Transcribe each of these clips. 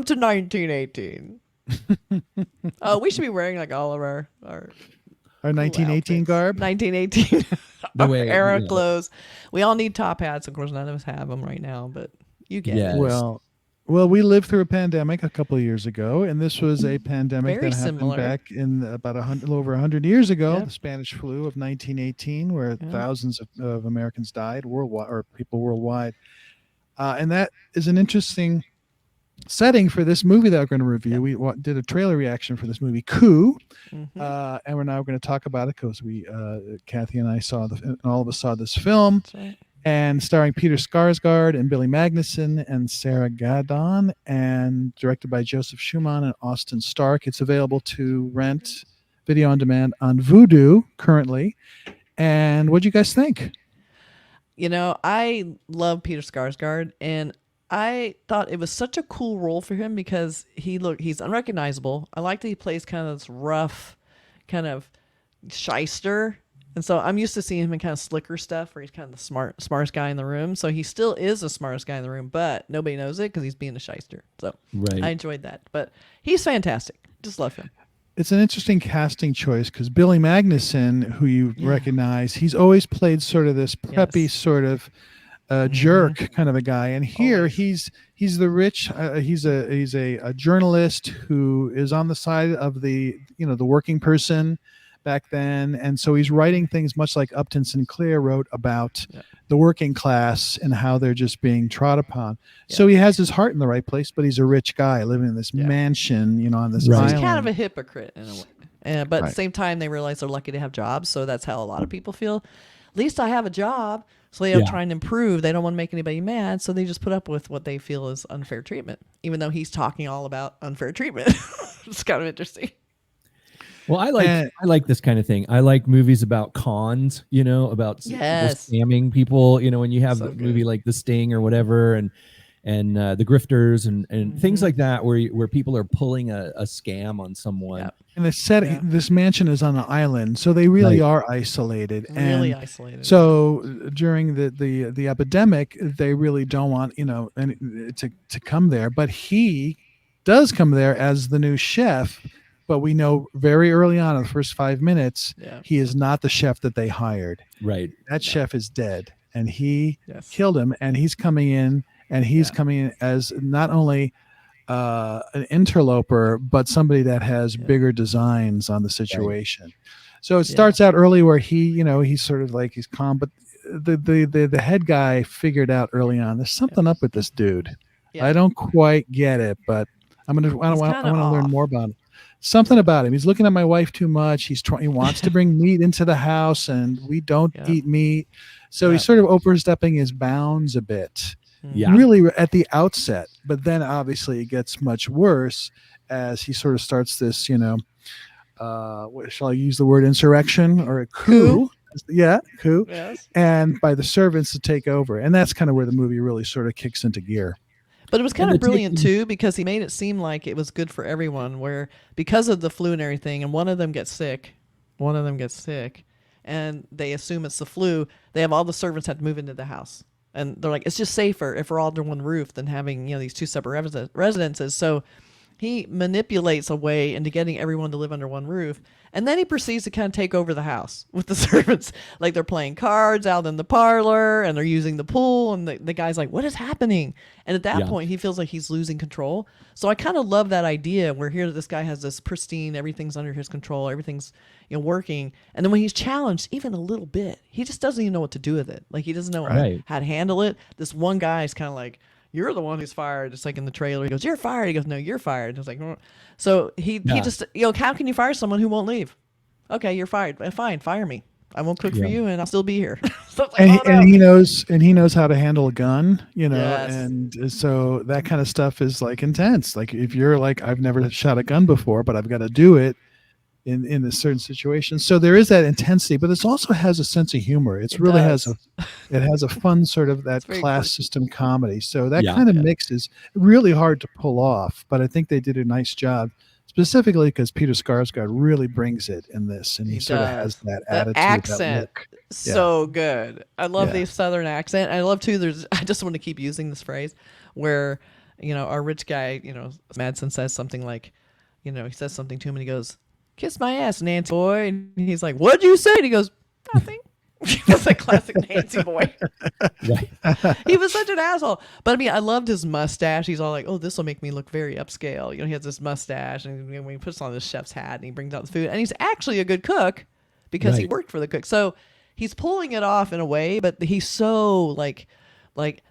Welcome to 1918. Oh, we should be wearing like all of our 1918 cool garb. 1918 The way era clothes. We all need top hats. Of course, none of us have them right now, but you get Yes. it. Well, we lived through a pandemic a couple of years ago, and this was a pandemic Very that happened similar. back in about a little over 100 years ago, Yep. the Spanish flu of 1918, where thousands of Americans died worldwide, or people worldwide. And that is an interesting setting for this movie that we're going to review. We did a trailer reaction for this movie, Coup, and we're now going to talk about it because Kathy and I and all of us saw this film. That's right. And starring Peter Sarsgaard and Billy Magnussen and Sarah Gadon, and directed by Joseph Schuman and Austin Stark. It's available to rent video on demand on Vudu currently. And what do you guys think? You know, I love Peter Sarsgaard, and I thought it was such a cool role for him because he's unrecognizable. I like that he plays kind of this rough, kind of shyster. And so I'm used to seeing him in kind of slicker stuff where he's kind of the smartest guy in the room. So he still is the smartest guy in the room, but nobody knows it because he's being a shyster. So I enjoyed that. But he's fantastic. Just love him. It's an interesting casting choice because Billy Magnussen, who you recognize, he's always played sort of this preppy sort of jerk kind of a guy. And here he's the rich, he's a journalist who is on the side of the working person back then, and so he's writing things much like Upton Sinclair wrote about the working class and how they're just being trod upon. So he has his heart in the right place, but he's a rich guy living in this mansion, on this island. He's kind of a hypocrite in a way, but at the same time, they realize they're lucky to have jobs, so that's how a lot of people feel. At least I have a job, so they are trying to improve. They don't want to make anybody mad, so they just put up with what they feel is unfair treatment, even though he's talking all about unfair treatment. It's kind of interesting. Well, I like this kind of thing. I like movies about cons, about people scamming people, when you have a movie like The Sting or whatever, and The Grifters and things like that, where people are pulling a scam on someone. Yep. And the setting, this mansion is on an island, so they really are isolated. Really isolated. So during the epidemic, they really don't want to come there, but he does come there as the new chef. But we know very early on in the first 5 minutes, he is not the chef that they hired. Right. That chef is dead, and he killed him. And he's coming in, coming in as not only an interloper, but somebody that has bigger designs on the situation. Right. So it starts out early where he's sort of like he's calm, but the head guy figured out early on there's something up with this dude. Yeah. I don't quite get it, but I want to learn more about him. Something about him. He's looking at my wife too much. He wants to bring meat into the house, and we don't eat meat. So he's sort of overstepping his bounds a bit. Yeah. Really at the outset. But then obviously it gets much worse as he sort of starts this, shall I use the word insurrection or a coup? Yeah, coup. Yes. And by the servants to take over. And that's kind of where the movie really sort of kicks into gear. But it was kind of brilliant, too, because he made it seem like it was good for everyone, where because of the flu and everything, and one of them gets sick, and they assume it's the flu, they have all the servants have to move into the house. And they're like, it's just safer if we're all under one roof than having these two separate residences. So he manipulates a way into getting everyone to live under one roof. And then he proceeds to kind of take over the house with the servants. Like they're playing cards out in the parlor and they're using the pool. And the guy's like, what is happening? And at that point, he feels like he's losing control. So I kind of love that idea where here this guy has this pristine, everything's under his control, everything's working. And then when he's challenged even a little bit, he just doesn't even know what to do with it. Like he doesn't know how to handle it. This one guy is kind of like, you're the one who's fired. It's like in the trailer. He goes, you're fired. He goes, no, you're fired. It's like, so he just, how can you fire someone who won't leave? Okay, you're fired. Fine, fire me. I won't cook for you, and I'll still be here. So like, and he knows how to handle a gun, and so that kind of stuff is like intense. Like if you're like, I've never shot a gun before, but I've got to do it in a certain situation. So there is that intensity, but it also has a sense of humor. It has a fun sort of that class system comedy. So that kind of mix is really hard to pull off, but I think they did a nice job, specifically because Peter Sarsgaard really brings it in this, and he sort of has that attitude, accent. That look. So good. I love the Southern accent. I love too. I just want to keep using this phrase where our rich guy, Madsen says something like, he says something to him and he goes, "Kiss my ass, Nancy boy." And he's like, "What'd you say?" And he goes, "Nothing." That's a classic Nancy boy. Right. He was such an asshole. But I mean, I loved his mustache. He's all like, "Oh, this will make me look very upscale." He has this mustache, and when he puts on his chef's hat and he brings out the food, and he's actually a good cook because he worked for the cook. So he's pulling it off in a way, but he's so like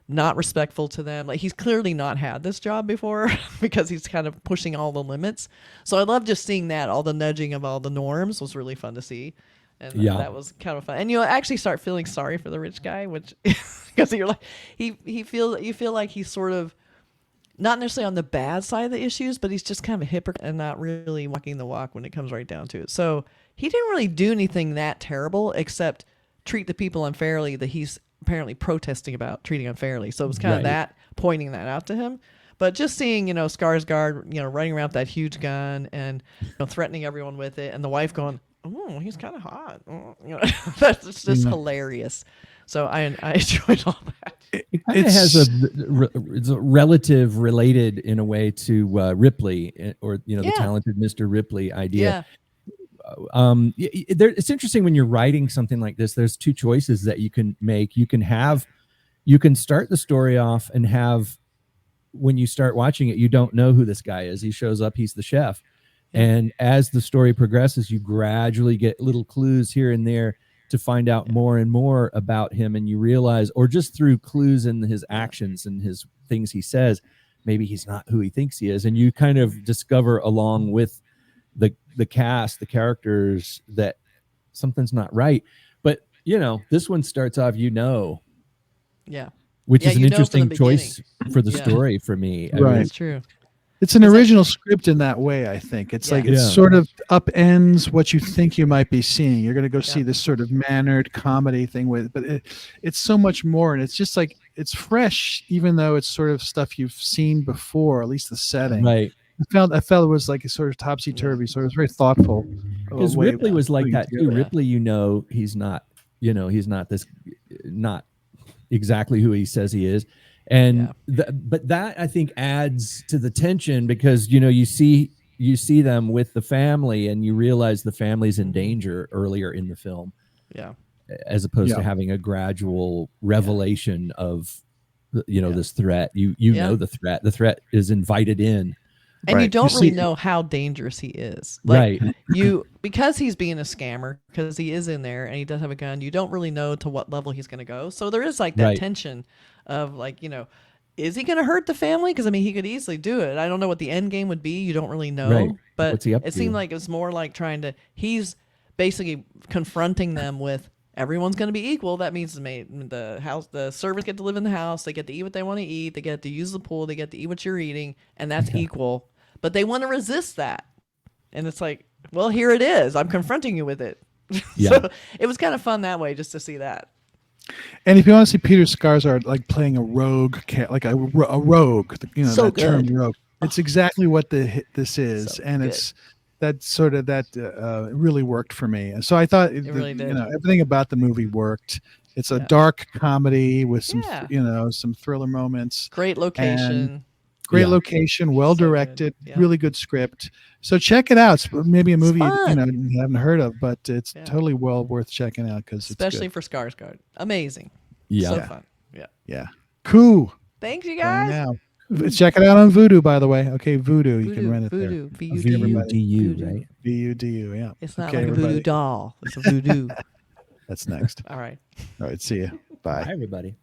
not respectful to them. Like, he's clearly not had this job before because he's kind of pushing all the limits. So I love just seeing that. All the nudging of all the norms was really fun to see. And that was kind of fun. And you actually start feeling sorry for the rich guy, which because you're like, you feel like he's sort of not necessarily on the bad side of the issues, but he's just kind of a hypocrite and not really walking the walk when it comes right down to it. So he didn't really do anything that terrible except treat the people unfairly that he's apparently protesting about treating unfairly. So it was kind of that, pointing that out to him. But just seeing, Sarsgaard, running around with that huge gun and threatening everyone with it, and the wife going, "Oh, he's kind of hot." That's just hilarious. So I enjoyed all that. It kind of has it's a relative related in a way to Ripley, or the talented Mr. Ripley idea. It's interesting when you're writing something like this. There's two choices that you can make. You can start the story off and have, when you start watching it, you don't know who this guy is. He shows up, he's the chef. And as the story progresses, you gradually get little clues here and there to find out more and more about him. And you realize, or just through clues in his actions and his things he says, maybe he's not who he thinks he is. And you kind of discover along with the cast, the characters, that something's not right. But, this one starts off, which is an interesting choice for the story for me. Right. That's true. It's an original script in that way, I think. It's like it sort of upends what you think you might be seeing. You're going to go see this sort of mannered comedy thing but it's so much more, and it's just like, it's fresh, even though it's sort of stuff you've seen before, at least the setting. Right. I felt it was like a sort of topsy-turvy, so it was very thoughtful. Because Ripley was like that too. Ripley, he's not, he's not exactly who he says he is. And but that, I think, adds to the tension, because you see them with the family, and you realize the family's in danger earlier in the film, as opposed to having a gradual revelation of this threat. You know the threat is invited in, and you don't really know how dangerous he is, like, because he's being a scammer, because he is in there and he does have a gun. You don't really know to what level he's going to go, so there is like that tension of like, is he going to hurt the family? Because I mean, he could easily do it. I don't know what the end game would be. You don't really know, but it seemed like it was more like he's basically confronting them with, everyone's going to be equal. That means the servants get to live in the house. They get to eat what they want to eat. They get to use the pool. They get to eat what you're eating, and that's equal. But they want to resist that, and it's like, well, here it is. I'm confronting you with it. So it was kind of fun that way, just to see that. And if you want to see Peter Sarsgaard like playing a rogue, like a rogue, that term rogue, it's exactly what this is, so and it's that sort of really worked for me. And so I thought it really did. Everything about the movie worked. It's a dark comedy with some some thriller moments. Great location. Location, well directed, really good script. So check it out. It's maybe a movie you haven't heard of, but it's totally well worth checking out, because especially for Sarsgaard. Amazing. So fun. Yeah. Coup. Thanks, you guys. Now. Check it out on Vudu, by the way. Okay, Vudu. You can rent it there. VUDU, right? VUDU, yeah. It's not like a voodoo doll. It's a voodoo. That's next. All right. See you. Bye. Bye, everybody.